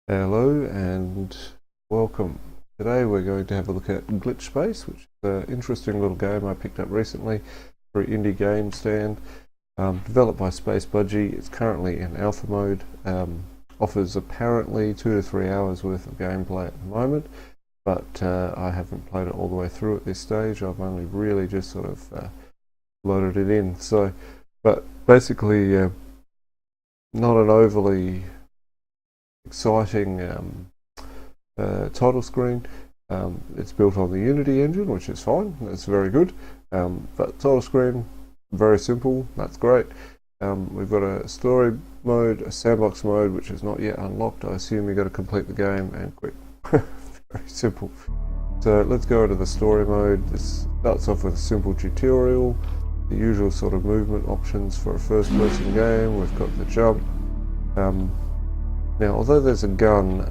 Hello and welcome. Today we're going to have a look at Glitchspace, which is an interesting little game I picked up recently for an indie game stand. Developed by Space Budgie. It's currently in alpha mode. Offers apparently 2 to 3 hours worth of gameplay at the moment, but I haven't played it all the way through at this stage. I've only really just sort of loaded it in. But basically not an overly exciting title screen. It's built on the Unity engine, which is fine. That's very good. But title screen, very simple. That's great. We've got a story mode, a sandbox mode, which is not yet unlocked. I assume you've got to complete the game and quit. Very simple. So let's go into the story mode. This starts off with a simple tutorial, the usual sort of movement options for a first-person game. We've got the jump. Now, although there's a gun,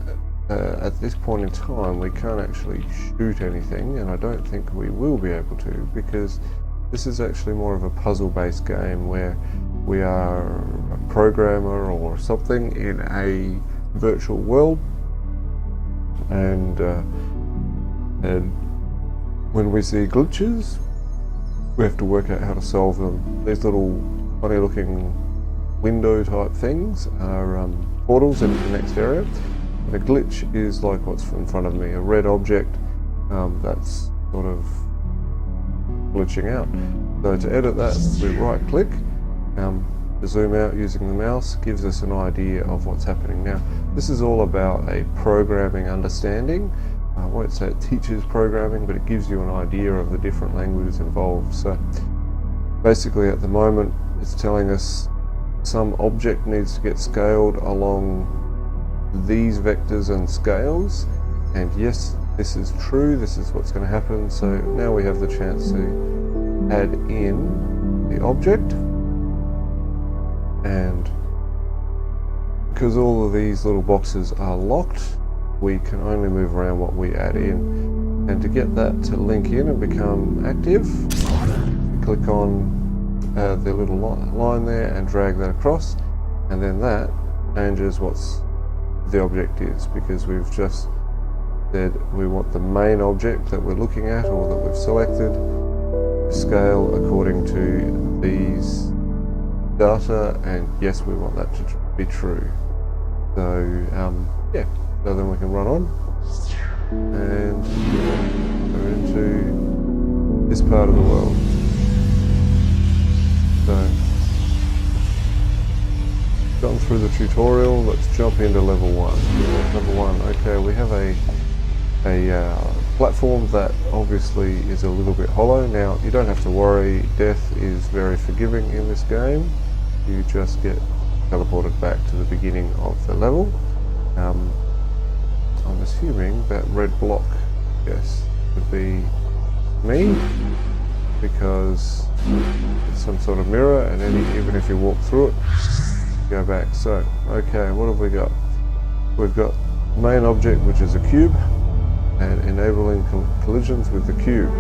at this point in time we can't actually shoot anything, and I don't think we will be able to, because this is actually more of a puzzle-based game where we are a programmer or something in a virtual world, and when we see glitches, we have to work out how to solve them. These little funny-looking window-type things are portals into the next area. And a glitch is like what's in front of me, a red object that's sort of glitching out. So to edit that, we right click, to zoom out using the mouse gives us an idea of what's happening. Now, this is all about a programming understanding. I won't say it teaches programming, but it gives you an idea of the different languages involved. So basically at the moment it's telling us some object needs to get scaled along these vectors and scales, and yes, this is true, this is what's going to happen. So now we have the chance to add in the object, and because all of these little boxes are locked, we can only move around what we add in. And to get that to link in and become active, click on the little line there and drag that across, and then that changes what's the object is, because we've just said we want the main object that we're looking at or that we've selected to scale according to these data, and yes, we want that to be true. So yeah, so then we can run on and go into this part of the world. So, gone through the tutorial, let's jump into level 1. Level 1, okay, we have a platform that obviously is a little bit hollow. Now, you don't have to worry, death is very forgiving in this game. You just get teleported back to the beginning of the level. I'm assuming that red block, yes, would be me, because it's some sort of mirror, and even if you walk through it, go back. So, okay, what have we got? We've got main object, which is a cube, and enabling collisions with the cube.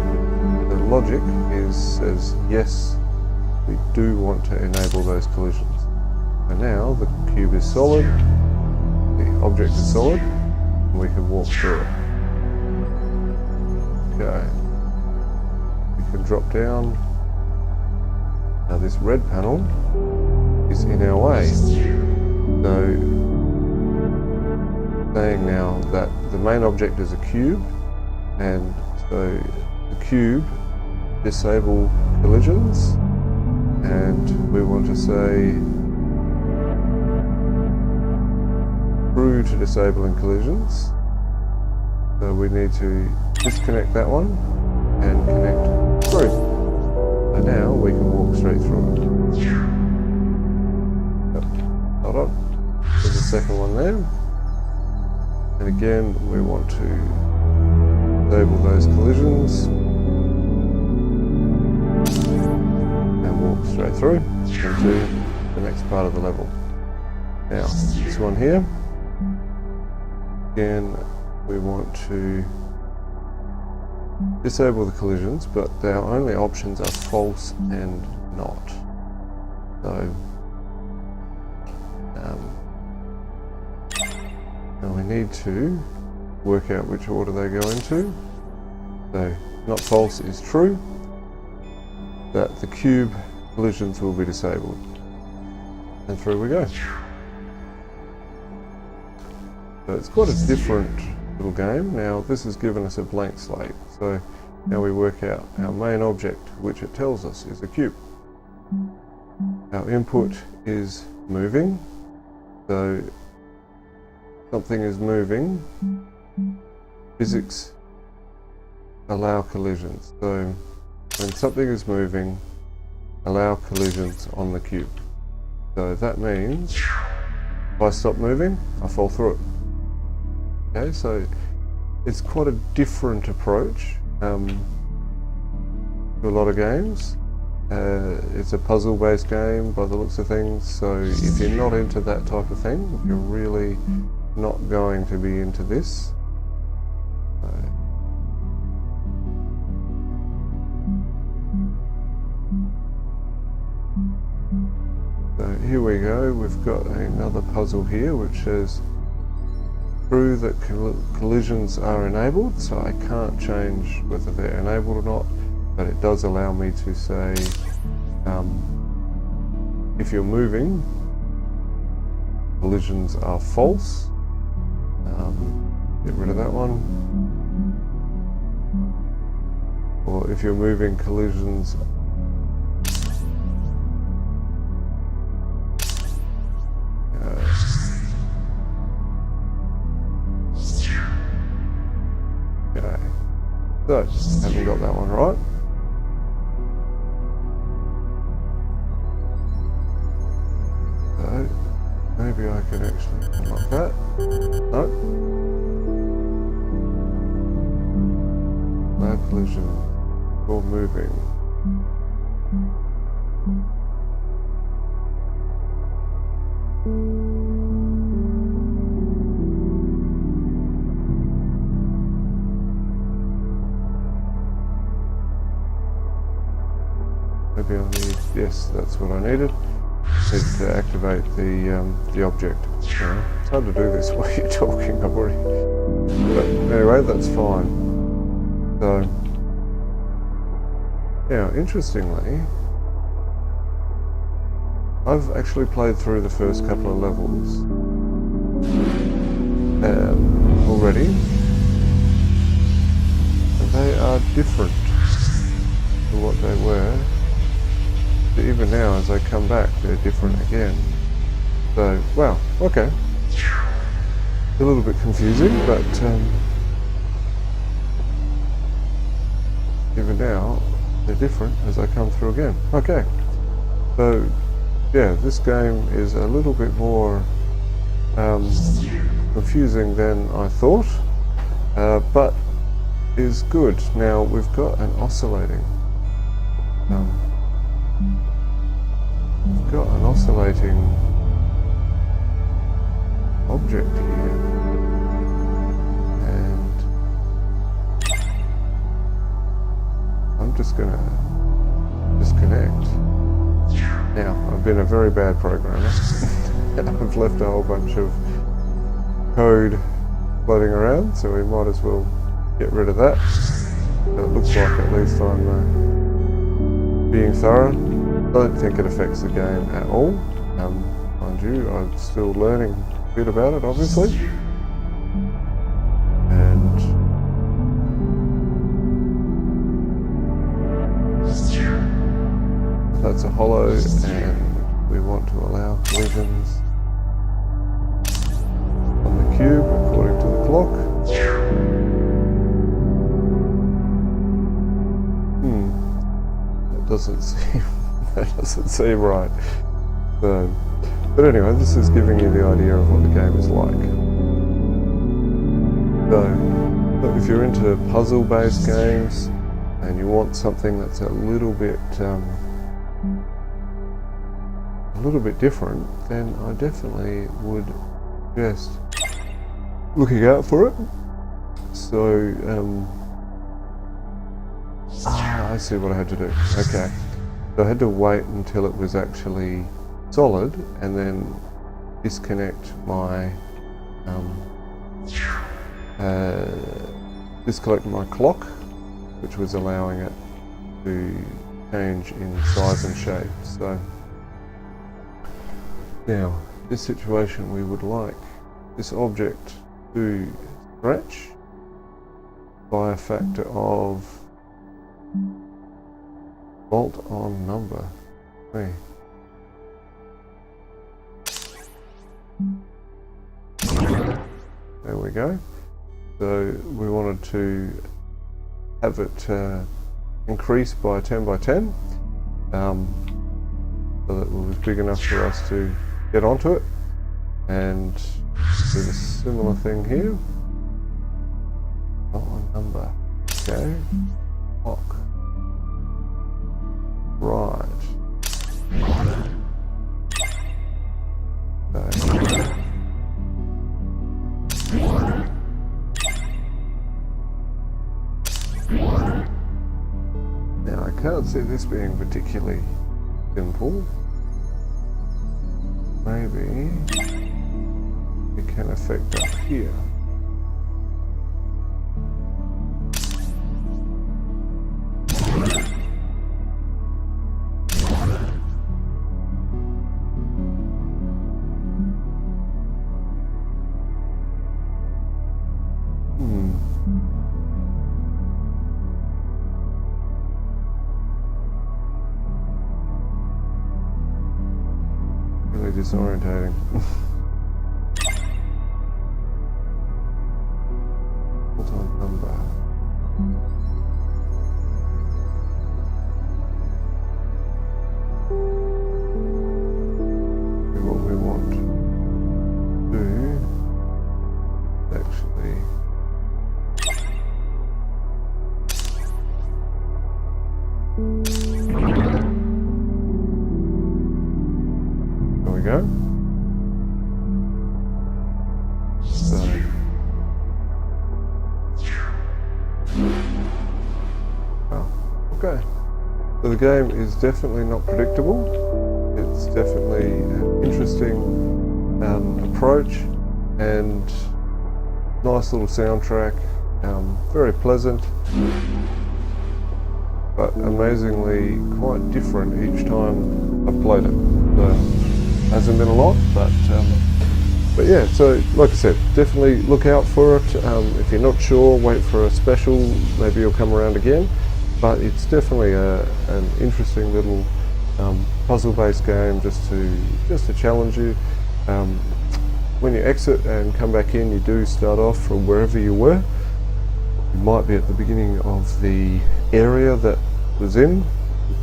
The logic says yes, we do want to enable those collisions. So now the cube is solid, the object is solid, and we can walk through it. Okay, we can drop down. Now this red panel is in our way. So saying now that the main object is a cube, and so the cube disable collisions, and we want to say true to disabling collisions. So we need to disconnect that one and connect through. And now we can walk straight through it. Yep. Hold on. There's a second one there. And again, we want to disable those collisions and walk straight through into the next part of the level. Now, this one here, again, we want to disable the collisions, but our only options are false and not. So Now we need to work out which order they go into. So not false is true, that the cube collisions will be disabled. And through we go. So it's quite a different little game. Now this has given us a blank slate. So now we work out our main object, which it tells us is a cube. Our input is moving. So something is moving. Physics allow collisions. So when something is moving, allow collisions on the cube. So that means if I stop moving, I fall through it. Okay, so it's quite a different approach to a lot of games. It's a puzzle-based game by the looks of things, so if you're not into that type of thing, you're really not going to be into this. So here we go, we've got another puzzle here which says true that collisions are enabled, so I can't change whether they're enabled or not, but it does allow me to say if you're moving, collisions are false. Get rid of that one. Or if you're moving, collisions okay. So, haven't got that one right. So, maybe I can actually unlock that. No. Allow collision or moving. Maybe I need, yes, that's what I needed. Need to activate the object. It's hard to do this while you're talking, I've already. But anyway, that's fine. So, yeah, interestingly, I've actually played through the first couple of levels already, and they are different to what they were. But even now, as I come back, they're different again. So, wow, okay. A little bit confusing, but even now, they're different as I come through again. Okay, so yeah, this game is a little bit more confusing than I thought, but is good. Now we've got an oscillating object here, and I'm just going to disconnect. Now, I've been a very bad programmer and I've left a whole bunch of code floating around, so we might as well get rid of that. So it looks like at least I'm being thorough. I don't think it affects the game at all. Mind you, I'm still learning a bit about it, obviously. And that's a hollow, and we want to allow collisions on the cube according to the clock. That doesn't seem right. So, but anyway, this is giving you the idea of what the game is like. So if you're into puzzle-based games and you want something that's a little bit different, then I definitely would suggest looking out for it. So, I see what I had to do. Okay. So I had to wait until it was actually solid and then disconnect my disconnect my clock, which was allowing it to change in size and shape. So now, this situation, we would like this object to stretch by a factor of bolt-on number 3. There we go. So we wanted to have it increase by 10 by 10, so that it was big enough for us to get onto it, and do a similar thing here. Bolt-on number. Okay. Lock. Right. Okay. Now I can't see this being particularly simple. Maybe it can affect up here. Really disorientating. Bolt-on number. What we want to do actually there we go. So okay. So the game is definitely not predictable. It's definitely an interesting approach, and nice little soundtrack, very pleasant, but amazingly quite different each time I've played it. So, hasn't been a lot, but yeah, so like I said, definitely look out for it. If you're not sure, wait for a special, maybe you'll come around again. But it's definitely an interesting little puzzle-based game just to challenge you. When you exit and come back in, you do start off from wherever you were. You might be at the beginning of the area that was in,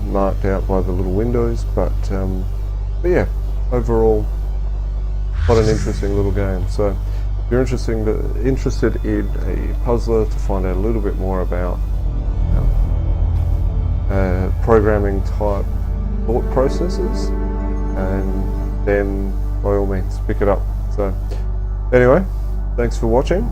marked out by the little windows. But yeah, overall, quite an interesting little game. So if you're interested in a puzzler to find out a little bit more about programming type thought processes, and then by all means pick it up. So anyway, thanks for watching.